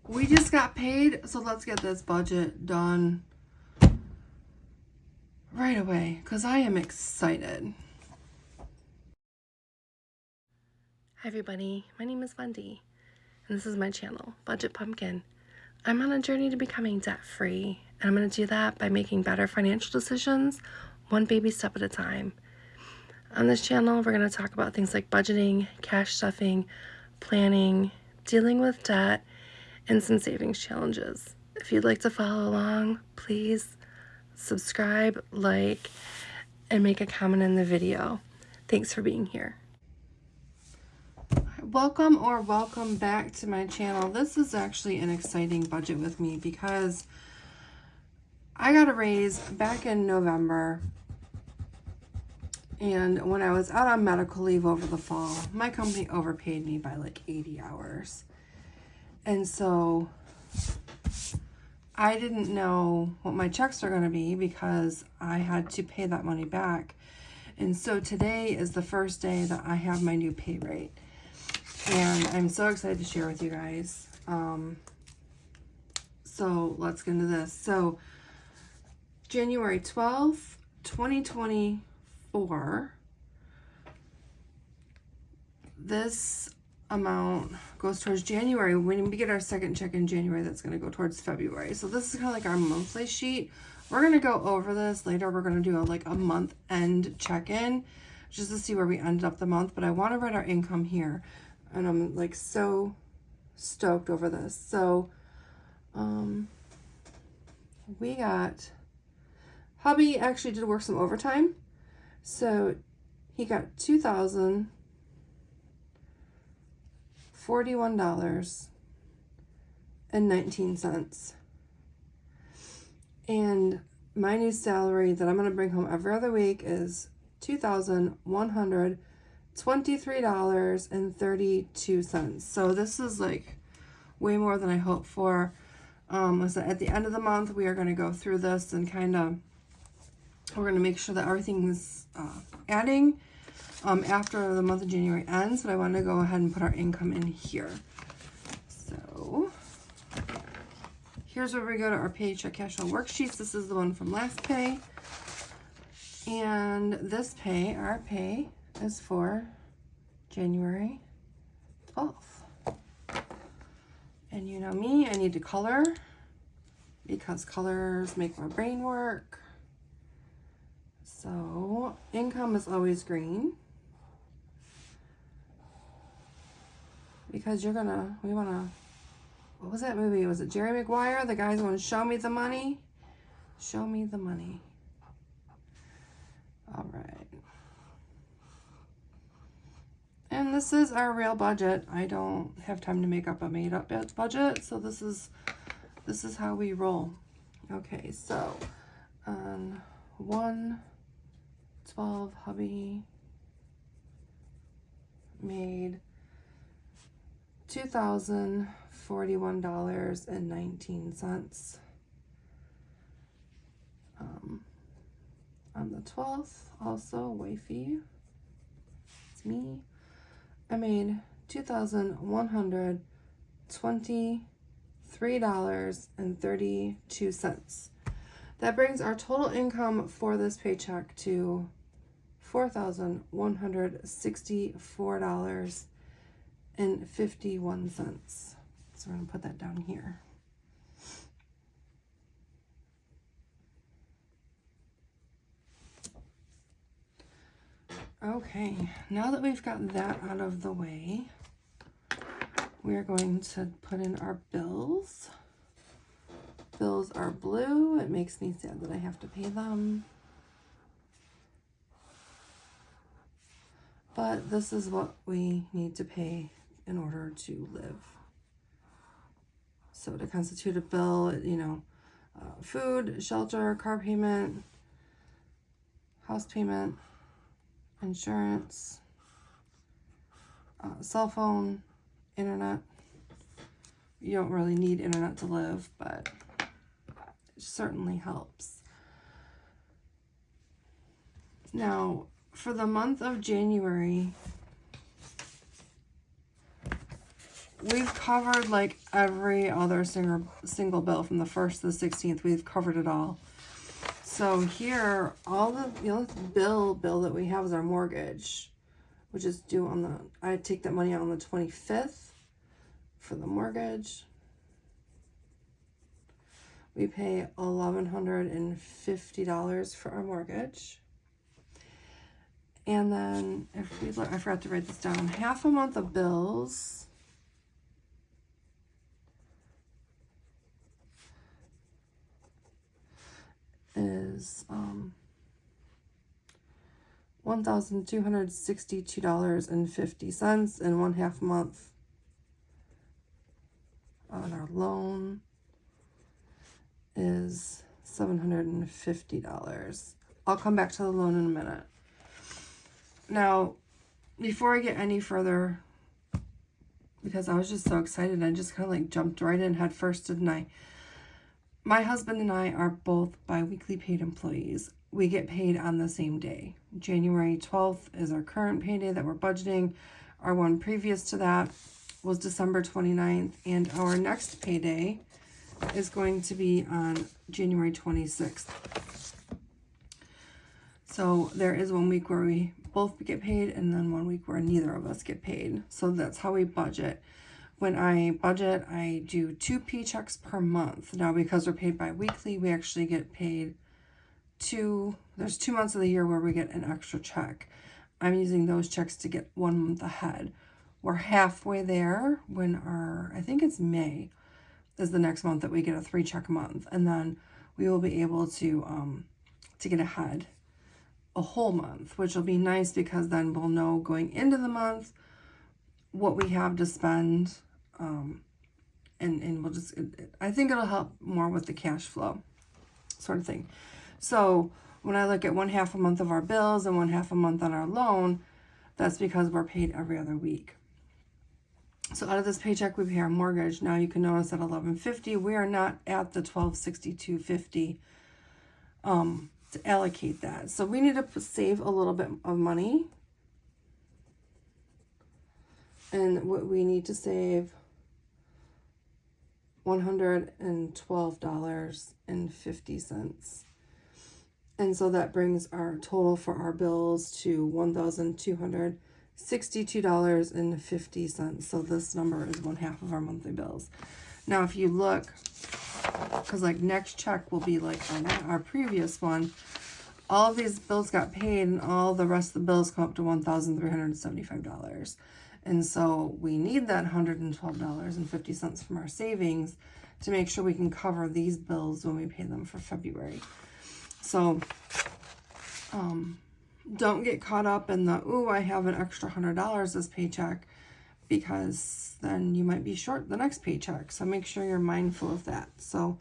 we just got paid, so let's get this budget done right away because I am excited. Hi everybody, my name is Wendy and this is my channel, Budget Pumpkin. I'm on a journey to becoming debt-free, and I'm going to do that by making better financial decisions, one baby step at a time. On this channel, we're going to talk about things like budgeting, cash stuffing, planning, dealing with debt, and some savings challenges. If you'd like to follow along, please subscribe, like, and make a comment in the video. Thanks for being here. Welcome back to my channel. This is actually an exciting budget with me because I got a raise back in November, and when I was out on medical leave over the fall, my company overpaid me by like 80 hours. And so I didn't know what my checks are going to be because I had to pay that money back. And so today is the first day that I have my new pay rate. And I'm so excited to share with you guys. So let's get into this. So January 12th, 2024, this amount goes towards January. When we get our second check in January, that's going to go towards February. So this is kind of like our monthly sheet. We're going to go over this later. We're going to do a month end check-in just to see where we ended up the month. But I want to write our income here. And I'm like so stoked over this. So we got, hubby actually did work some overtime. So he got $2,041.19. And my new salary that I'm going to bring home every other week is $2,123.32. So this is like way more than I hoped for. So at the end of the month, we are going to go through this and we're going to make sure that everything is adding after the month of January ends. But I want to go ahead and put our income in here. So here's where we go to our paycheck cash flow worksheets. This is the one from last pay. And this pay, our pay, is for January 12th. And you know me, I need to color because colors make my brain work. So income is always green because what was that movie? Was it Jerry Maguire? The guy's going, show me the money. Show me the money. All right. And this is our real budget. I don't have time to make up a made up budget. So this is how we roll. Okay, so on 1/12, hubby made $2,041.19. On the 12th, also wifey, it's me, I made $2,123.32. That brings our total income for this paycheck to $4,164.51. So we're going to put that down here. Okay, now that we've got that out of the way, we are going to put in our bills. Bills are blue. It makes me sad that I have to pay them. But this is what we need to pay in order to live. So to constitute a bill, food, shelter, car payment, house payment, insurance, cell phone, internet. You don't really need internet to live, but it certainly helps. Now, for the month of January, we've covered like every other single bill from the 1st to the 16th. We've covered it all. So here, all the only bill that we have is our mortgage, which is due on the, I take that money out on the 25th for the mortgage. We pay $1,150 for our mortgage. And then if we look, I forgot to write this down, half a month of bills is $1,262.50, and 1/2 month on our loan is $750. I'll come back to the loan in a minute. Now, before I get any further, because I was just so excited, I just kind of like jumped right in head first, didn't I? My husband and I are both bi-weekly paid employees. We get paid on the same day. January 12th is our current payday that we're budgeting. Our one previous to that was December 29th, and our next payday is going to be on January 26th. So there is 1 week where we both get paid, and then 1 week where neither of us get paid. So that's how we budget. When I budget, I do 2 paychecks per month. Now, because we're paid bi-weekly, we actually get paid there's 2 months of the year where we get an extra check. I'm using those checks to get 1 month ahead. We're halfway there when I think it's May, is the next month that we get a 3-check month. And then we will be able to get ahead a whole month, which will be nice because then we'll know going into the month what we have to spend. And we'll just, I think it'll help more with the cash flow sort of thing. So when I look at 1/2 a month of our bills and 1/2 a month on our loan, that's because we're paid every other week. So out of this paycheck, we pay our mortgage. Now you can notice at $1,150, we are not at the $1,262.50 to allocate that. So we need to save a little bit of money. And what we need to save $112.50. And so that brings our total for our bills to $1,262.50. So this number is 1/2 of our monthly bills. Now, if you look, because like next check will be like our previous one, all of these bills got paid and all the rest of the bills come up to $1,375. And so we need that $112.50 from our savings to make sure we can cover these bills when we pay them for February. So don't get caught up in the, ooh, I have an extra $100 this paycheck, because then you might be short the next paycheck. So make sure you're mindful of that. So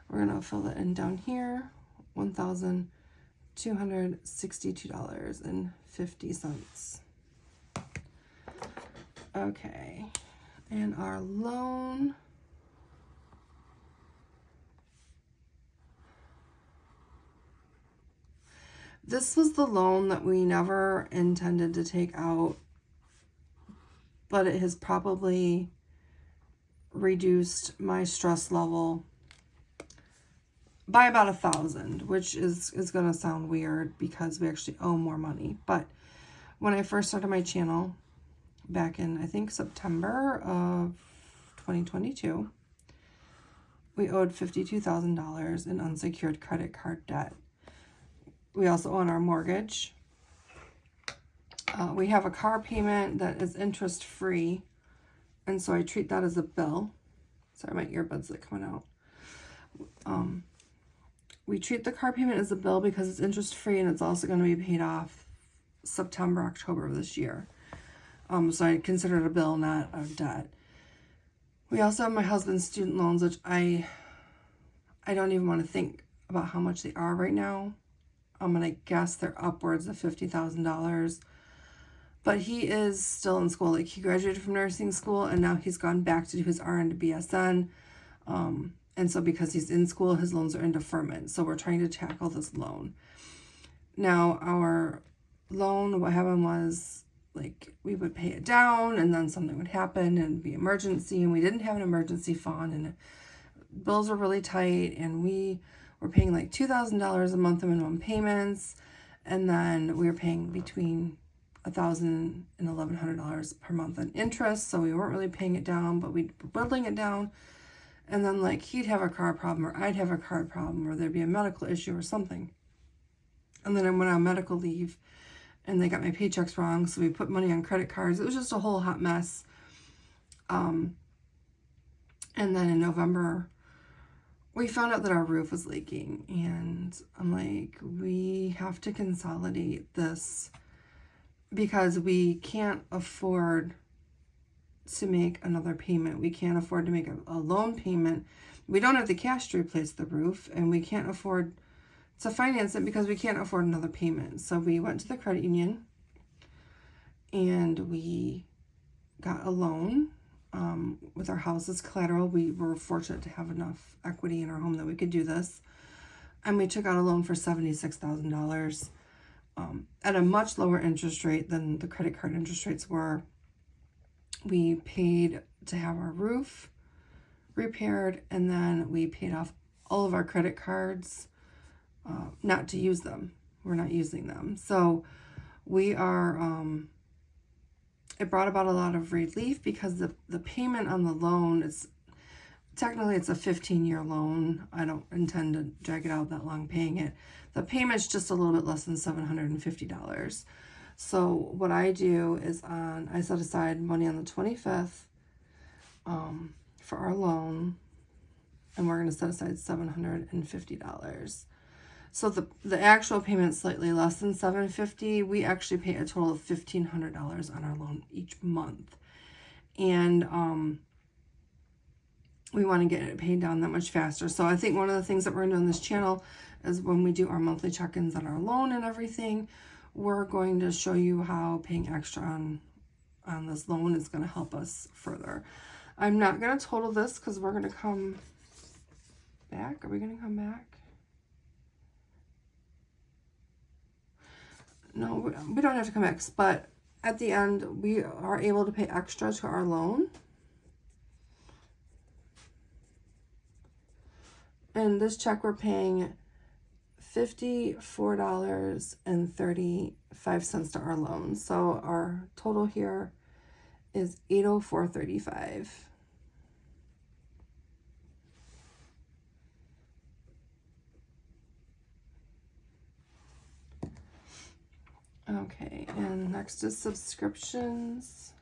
we're going to fill it in down here, $1,262.50. Okay, and our loan, this was the loan that we never intended to take out, but it has probably reduced my stress level by about 1,000, which is going to sound weird because we actually owe more money. But when I first started my channel back in, I think, September of 2022, we owed $52,000 in unsecured credit card debt. We also own our mortgage. We have a car payment that is interest-free, and so I treat that as a bill. Sorry, my earbuds are coming out. We treat the car payment as a bill because it's interest-free, and it's also going to be paid off September, October of this year. So I consider it a bill, not a debt. We also have my husband's student loans, which I don't even want to think about how much they are right now. I'm going to guess they're upwards of $50,000. But he is still in school. Like, he graduated from nursing school, and now he's gone back to do his RN to BSN. And so because he's in school, his loans are in deferment. So we're trying to tackle this loan. Now, our loan, what happened was like we would pay it down and then something would happen and be emergency, and we didn't have an emergency fund, and bills were really tight, and we were paying like $2,000 a month in minimum payments, and then we were paying between $1,000 and $1,100 per month in interest, so we weren't really paying it down, but we were building it down. And then like he'd have a car problem, or I'd have a car problem, or there'd be a medical issue or something. And then I went on medical leave, and they got my paychecks wrong, so we put money on credit cards. It was just a whole hot mess. And then in November, we found out that our roof was leaking, and I'm like, we have to consolidate this because we can't afford to make another payment. We can't afford to make a loan payment. We don't have the cash to replace the roof, and we can't afford to finance it because we can't afford another payment. So we went to the credit union and we got a loan with our house as collateral. We were fortunate to have enough equity in our home that we could do this. And we took out a loan for $76,000 at a much lower interest rate than the credit card interest rates were. We paid to have our roof repaired, and then we paid off all of our credit cards, not to use them. We're not using them. So we are, it brought about a lot of relief because the payment on the loan is, technically it's a 15-year loan. I don't intend to drag it out that long paying it. The payment's just a little bit less than $750. So what I do is I set aside money on the 25th for our loan, and we're going to set aside $750. So the actual payment is slightly less than $750. We actually pay a total of $1,500 on our loan each month. And we want to get it paid down that much faster. So I think one of the things that we're going to do on this channel is when we do our monthly check-ins on our loan and everything, we're going to show you how paying extra on this loan is going to help us further. I'm not going to total this because we're going to come back. Are we going to come back? No, we don't have to come back, but at the end, we are able to pay extra to our loan. And this check, we're paying $54.35 to our loan. So our total here is $804.35. Okay, and next is subscriptions.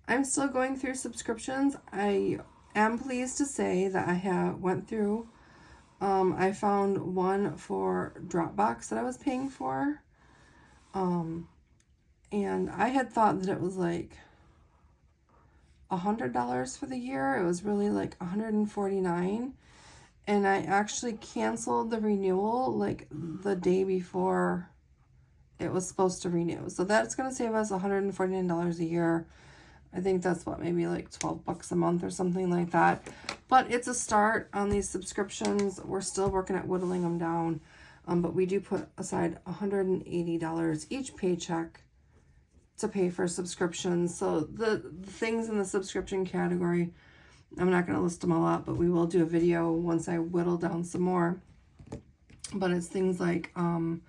I'm still going through subscriptions. I am pleased to say that I went through. I found one for Dropbox that I was paying for. And I had thought that it was like $100 for the year. It was really like $149. And I actually canceled the renewal like the day before it was supposed to renew. So that's going to save us $149 a year. I think that's what, maybe like $12 a month or something like that. But it's a start on these subscriptions. We're still working at whittling them down. But we do put aside $180 each paycheck to pay for subscriptions. So the things in the subscription category, I'm not going to list them all out, but we will do a video once I whittle down some more. But it's things like our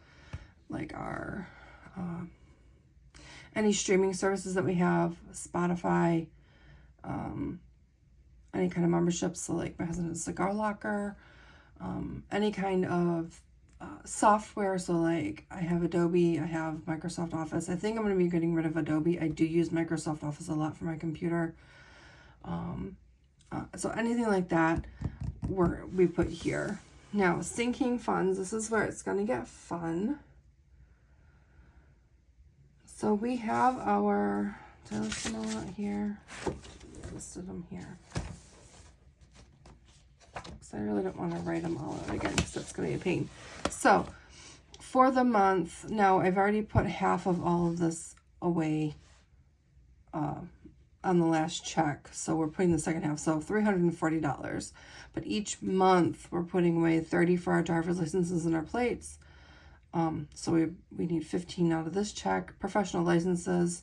any streaming services that we have, Spotify, any kind of memberships. So like my husband has a cigar locker, any kind of software. So like I have Adobe, I have Microsoft Office. I think I'm going to be getting rid of Adobe. I do use Microsoft Office a lot for my computer. So anything like that, we put here. Now, sinking funds, this is where it's going to get fun. So we have our, did I list them all out here? I listed them here. So I really don't want to write them all out again because that's going to be a pain. So for the month, now I've already put half of all of this away on the last check. So we're putting the second half, so $340. But each month we're putting away $30 for our driver's licenses and our plates, So we need 15 out of this check. Professional licenses,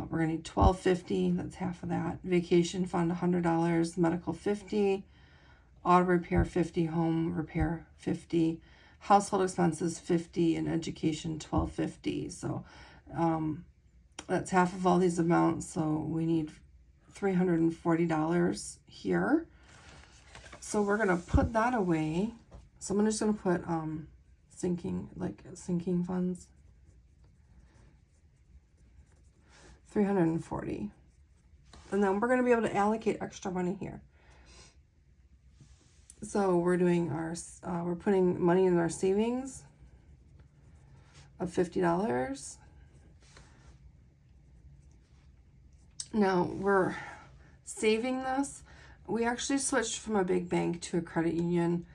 we're gonna need $12.50. That's half of that. Vacation fund, $100. Medical, $50. Auto repair, $50. Home repair, $50. Household expenses, $50. And education, $12.50. So that's half of all these amounts. So we need $340 here. So we're gonna put that away. So I'm just gonna put sinking funds. 340. And then we're gonna be able to allocate extra money here. So we're doing our we're putting money in our savings of $50. Now we're saving this. We actually switched from a big bank to a credit union.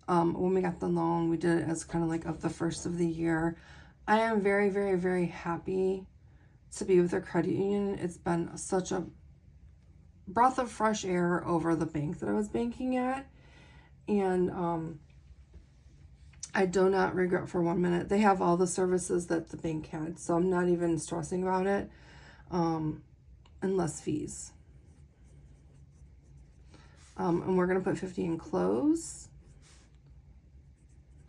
When we got the loan, we did it as kind of like of the first of the year. I am very, very, very happy to be with a credit union. It's been such a breath of fresh air over the bank that I was banking at. And I do not regret for 1 minute. They have all the services that the bank had, so I'm not even stressing about it, and less fees. And we're going to put 50 in close.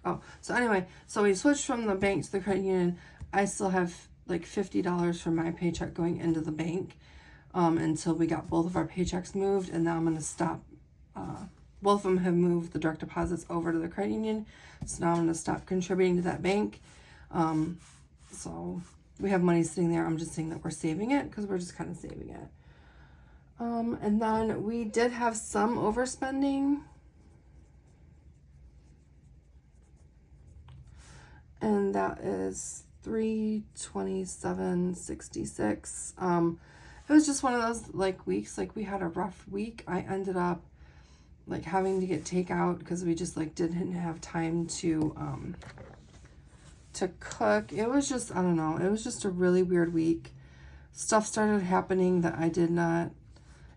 Oh, so anyway, so we switched from the bank to the credit union. I still have like $50 from my paycheck going into the bank until we got both of our paychecks moved. And now I'm going to stop. Both of them have moved the direct deposits over to the credit union. So now I'm going to stop contributing to that bank. So we have money sitting there. I'm just saying that we're saving it because we're just kind of saving it. And then we did have some overspending. And that is $327.66. It was just one of those like weeks, like we had a rough week. I ended up like having to get takeout because we just like didn't have time to cook. It was just, I don't know, it was just a really weird week. Stuff started happening that I did not,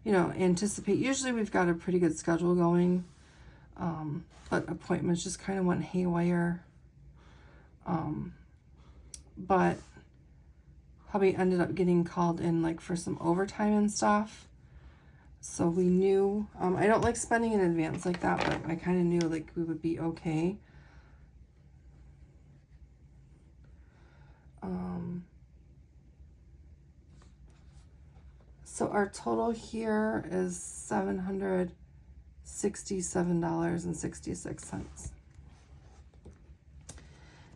anticipate. Usually we've got a pretty good schedule going, but appointments just kind of went haywire. But hubby ended up getting called in like for some overtime and stuff. So we knew, I don't like spending in advance like that, but I kind of knew like we would be okay. So our total here is $767.66.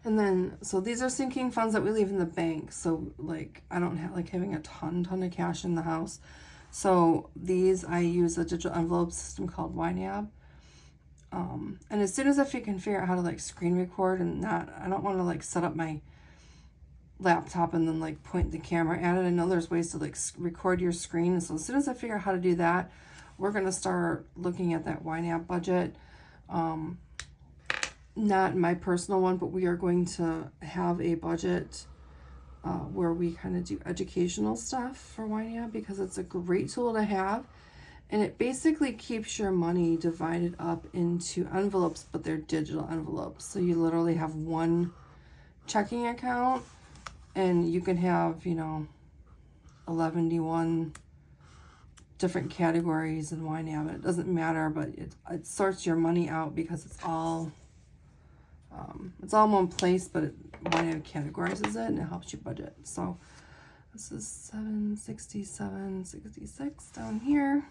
And then, so these are sinking funds that we leave in the bank. So like, I don't have like having a ton of cash in the house. So these, I use a digital envelope system called YNAB. And as soon as I can figure out how to like screen record and not, I don't want to like set up my laptop and then like point the camera at it. I know there's ways to like record your screen. So as soon as I figure out how to do that, we're going to start looking at that YNAB budget. Not my personal one, but we are going to have a budget where we kind of do educational stuff for YNAB because it's a great tool to have. And it basically keeps your money divided up into envelopes, but they're digital envelopes. So you literally have one checking account and you can have, 11 different categories in YNAB. It doesn't matter, but it sorts your money out because it's all in one place, but YNAB categorizes it and it helps you budget. So this is $767.66 down here.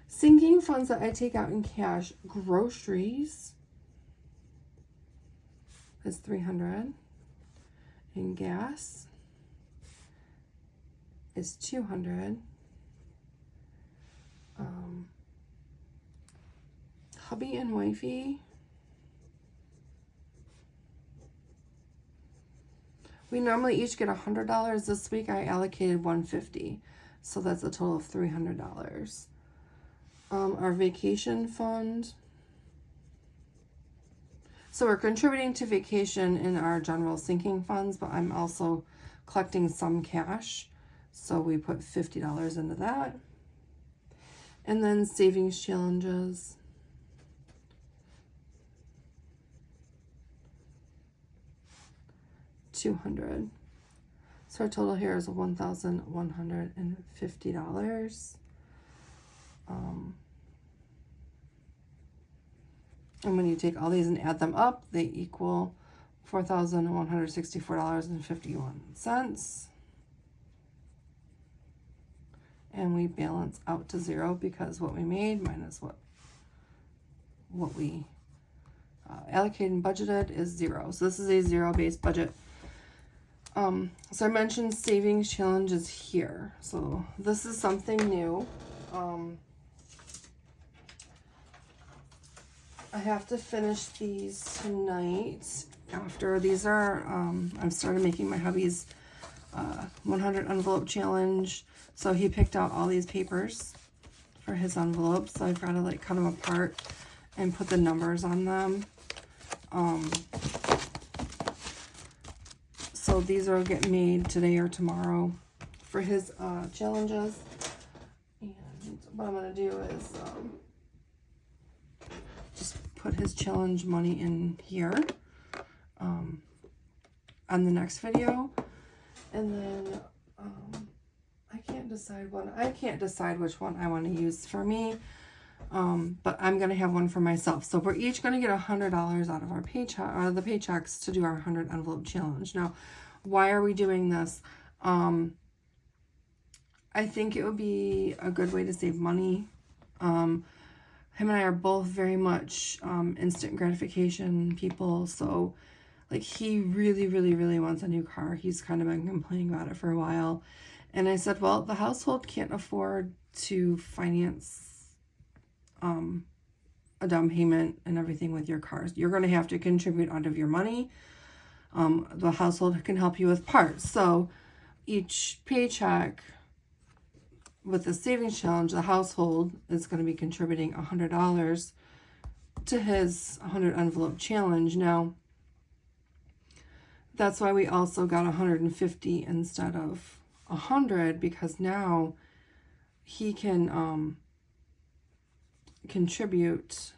Sinking funds that I take out in cash, groceries is $300, and gas is $200. Hubby and wifey, we normally each get $100. This week I allocated $150, so that's a total of $300. Our vacation fund. So we're contributing to vacation in our general sinking funds, but I'm also collecting some cash. So we put $50 into that. And then savings challenges. $200. So our total here is $1,150. And when you take all these and add them up, they equal $4,164.51. And we balance out to zero because what we made minus what we allocated and budgeted is zero. So this is a zero-based budget. So I mentioned savings challenges here. So this is something new. I have to finish these tonight. After these are, I've started making my hubby's 100 envelope challenge. So he picked out all these papers for his envelopes. So I've got to like cut them apart and put the numbers on them. So these are getting made today or tomorrow for his challenges. And what I'm going to do is just put his challenge money in here on the next video. And then I can't decide which one I want to use for me. But I'm going to have one for myself. So we're each going to get $100 out of our paycheck, the paychecks, to do our 100 envelope challenge. Now, why are we doing this? I think it would be a good way to save money. Him and I are both very much instant gratification people. So like he really, really, really wants a new car. He's kind of been complaining about it for a while. And I said, well, the household can't afford to finance a down payment and everything with your cars. You're going to have to contribute out of your money. The household can help you with parts. So each paycheck with the savings challenge, the household is going to be contributing $100 to his 100 envelope challenge. Now, that's why we also got 150 instead of 100, because now he can contribute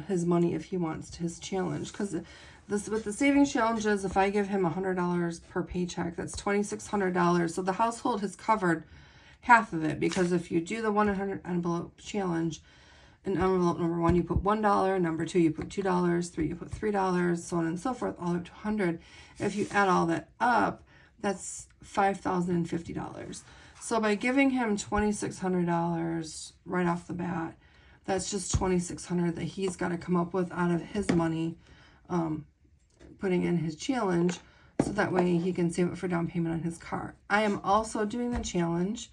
his money if he wants to his challenge. Because this with the savings challenges, if I give him $100 per paycheck, that's $2,600. So the household has covered half of it, because if you do the 100 envelope challenge, in envelope number 1 you put $1, number 2 you put $2, 3 you put $3, so on and so forth, all up to 100. If you add all that up, that's $5,050. So by giving him $2,600 right off the bat, that's just $2,600 that he's got to come up with out of his money, putting in his challenge, so that way he can save it for down payment on his car. I am also doing the challenge,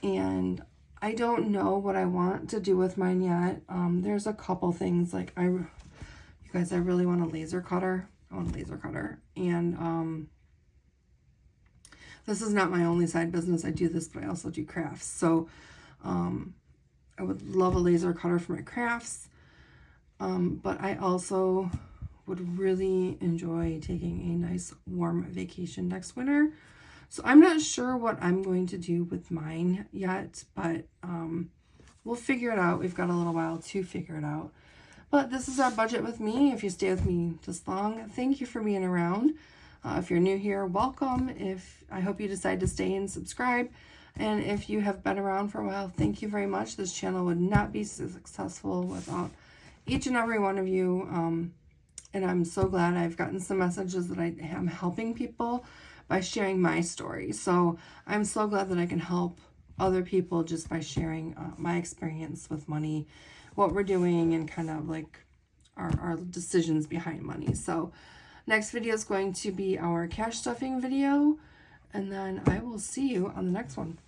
and I don't know what I want to do with mine yet. There's a couple things, like you guys, I really want a laser cutter. I want a laser cutter, and this is not my only side business. I do this, but I also do crafts. So I would love a laser cutter for my crafts, but I also would really enjoy taking a nice warm vacation next winter. So I'm not sure what I'm going to do with mine yet, but we'll figure it out. We've got a little while to figure it out. But this is our budget with me. If you stay with me this long, thank you for being around. If you're new here, welcome. I hope you decide to stay and subscribe. And if you have been around for a while, thank you very much. This channel would not be so successful without each and every one of you. And I'm so glad I've gotten some messages that I am helping people by sharing my story. So I'm so glad that I can help other people just by sharing my experience with money, what we're doing, and kind of like our decisions behind money. So next video is going to be our cash stuffing video, and then I will see you on the next one.